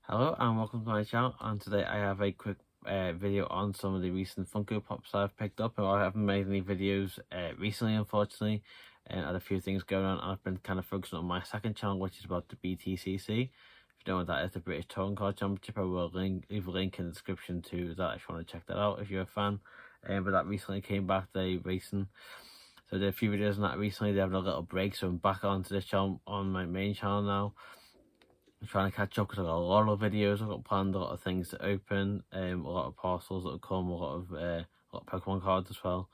Hello and welcome to my channel, and today I have a quick video on some of the recent Funko Pops I've picked up. I haven't made any videos recently, unfortunately, and I had a few things going on. I've been kind of focusing on my second channel, which is about the BTCC. If you don't know what that is, the British Touring Car Championship, I will leave a link in the description to that if you want to check that out if you're a fan. But that recently came back, the racing. So I did a few videos on that recently. They're having a little break, so I'm back onto this channel, on my main channel now. I'm trying to catch up because I've got a lot of videos. I've got planned a lot of things to open, a lot of parcels that will come, a lot of Pokemon cards as well.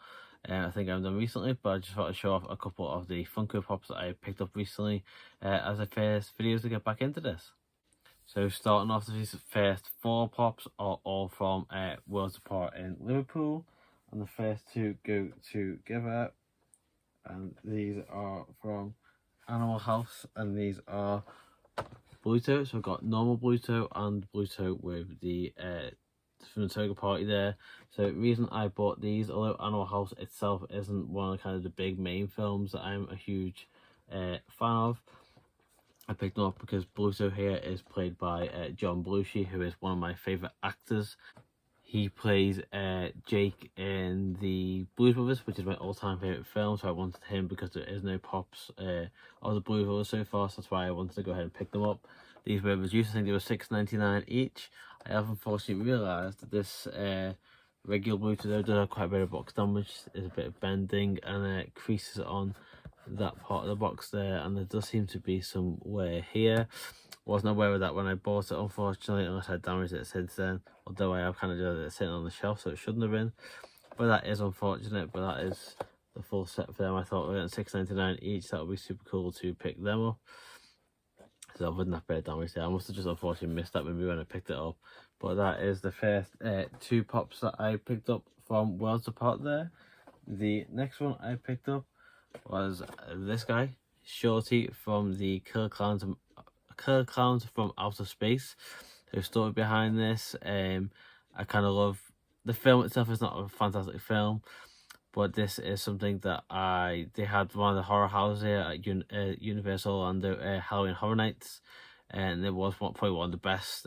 I think I've done recently, but I just thought to show off a couple of the Funko Pops that I picked up recently as the first videos to get back into this. So starting off, these first four Pops are all from Worlds Apart in Liverpool, and the first two go together, and these are from Animal House, and these are Bluto. So I've got normal Bluto and Bluto with the from the Toga Party there. So the reason I bought these, although Animal House itself isn't one of kind of the big main films that I'm a huge fan of, I picked them up because Bluto here is played by John Belushi, who is one of my favourite actors. He plays Jake in the Blues Brothers, which is my all-time favourite film, so I wanted him because there is no Pops of the Blues Brothers so far, so that's why I wanted to go ahead and pick them up. These were reduced, I think they were $6.99 each. I have unfortunately realised that this regular Bluto though does have quite a bit of box damage. There's a bit of bending and creases on that part of the box there, and there does seem to be some wear here. Wasn't aware of that when I bought it, unfortunately, unless I damaged it since then, although I have kind of done it sitting on the shelf, so it shouldn't have been. But that is unfortunate, but that is the full set for them. I thought at $6.99 each, that would be super cool to pick them up. So I wouldn't have bit of damage there. I must have just unfortunately missed that maybe when I picked it up. But that is the first two Pops that I picked up from Worlds Apart there. The next one I picked up was this guy, Shorty from the Killer Clowns from Outer Space. So story behind this, I kind of love the film itself. Is not a fantastic film, but this is something that they had one of the horror houses here at Universal Orlando, Halloween Horror Nights, and it was probably one of the best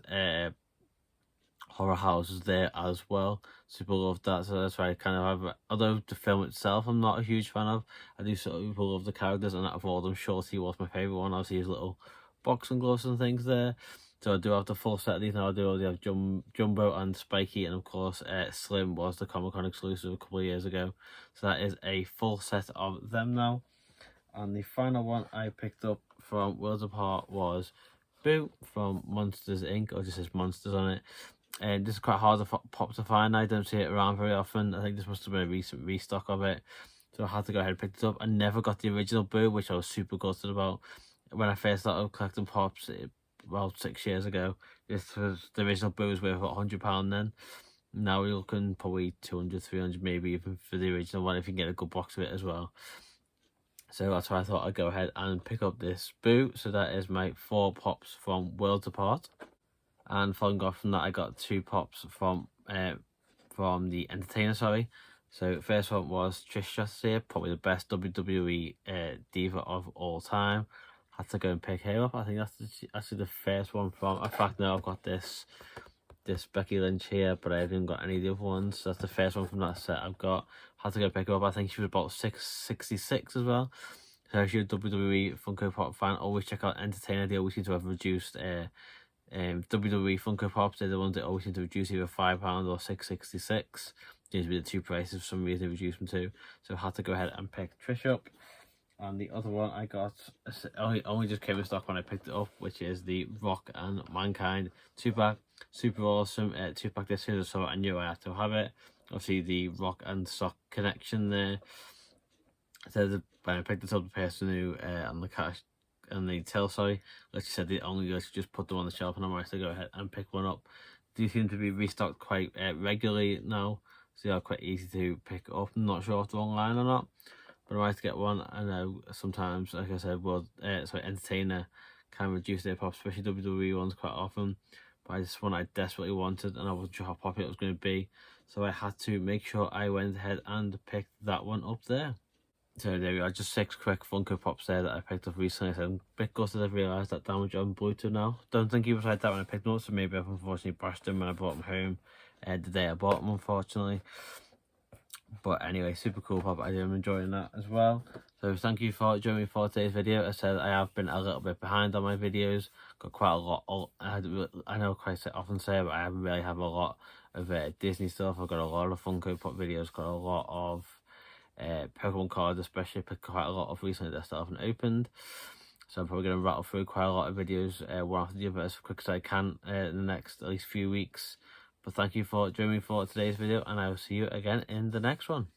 horror houses there as well. Super loved that, so that's why I kind of have, although the film itself I'm not a huge fan of, I do sort of love the characters, and out of all of them, Shorty was my favourite one. Obviously his little boxing gloves and things there. So I do have the full set of these now. I do already have Jumbo and Spiky, and of course Slim was the Comic-Con exclusive a couple of years ago. So that is a full set of them now. And the final one I picked up from Worlds Apart was Boo from Monsters Inc., or just says Monsters on it. And this is quite hard to pop to find. I don't see it around very often. I think this must have been a recent restock of it. So I had to go ahead and pick this up. I never got the original Boo, which I was super gutted about. When I first started collecting Pops about 6 years ago, this was the original Boo was worth about £100 then. Now we're looking probably 200, 300 maybe even for the original one if you can get a good box of it as well. So that's why I thought I'd go ahead and pick up this Boo. So that is my 4 Pops from Worlds Apart. And following off from that, I got 2 Pops from the Entertainer, sorry. So first one was Trish Stratus here, probably the best WWE diva of all time. Had to go and pick her up. I think that's actually the first one from. In fact, no, I've got this Becky Lynch here, but I haven't got any of the other ones. So that's the first one from that set I've got. Had to go pick her up. I think she was about 666 as well. So if you're a WWE Funko Pop fan, always check out Entertainer. They always seem to have reduced WWE Funko Pops. They're the ones that always seem to reduce either £5 or $6.66. Seems to be the two prices for some reason they reduced them to. So I had to go ahead and pick Trish up. And the other one I got only just came in stock when I picked it up, which is the Rock and Mankind 2-pack. Super awesome 2-pack this year, so I knew I had to have it. Obviously the Rock and Sock connection there. So when I picked it up, the person who on the cash and the till, sorry, like you said, they only just put them on the shelf, and I'm ready to go ahead and pick one up. They seem to be restocked quite regularly now, so they are quite easy to pick up. I'm not sure if they're online or not, but I'm ready to get one. I know sometimes, like I said, Entertainer can reduce their Pops, especially WWE ones, quite often. But this one I desperately wanted, and I wasn't sure how popular it was going to be, so I had to make sure I went ahead and picked that one up there. So there we are, just 6 quick Funko Pops there that I picked up recently. So I'm a bit gutted I've realised that damage on Bluetooth now. Don't think he was like that when I picked them up, so maybe I've unfortunately bashed them when I brought them home the day I bought them, unfortunately. But anyway, super cool pop. I am enjoying that as well. So thank you for joining me for today's video. I said I have been a little bit behind on my videos. Got quite a lot. I know quite often say, but I haven't really have a lot of Disney stuff. I've got a lot of Funko Pop videos. Got a lot of Pokemon cards, especially. Picked quite a lot of recently that I still haven't opened. So I'm probably going to rattle through quite a lot of videos one after the other as quick as I can in the next at least few weeks. But thank you for joining me for today's video, and I will see you again in the next one.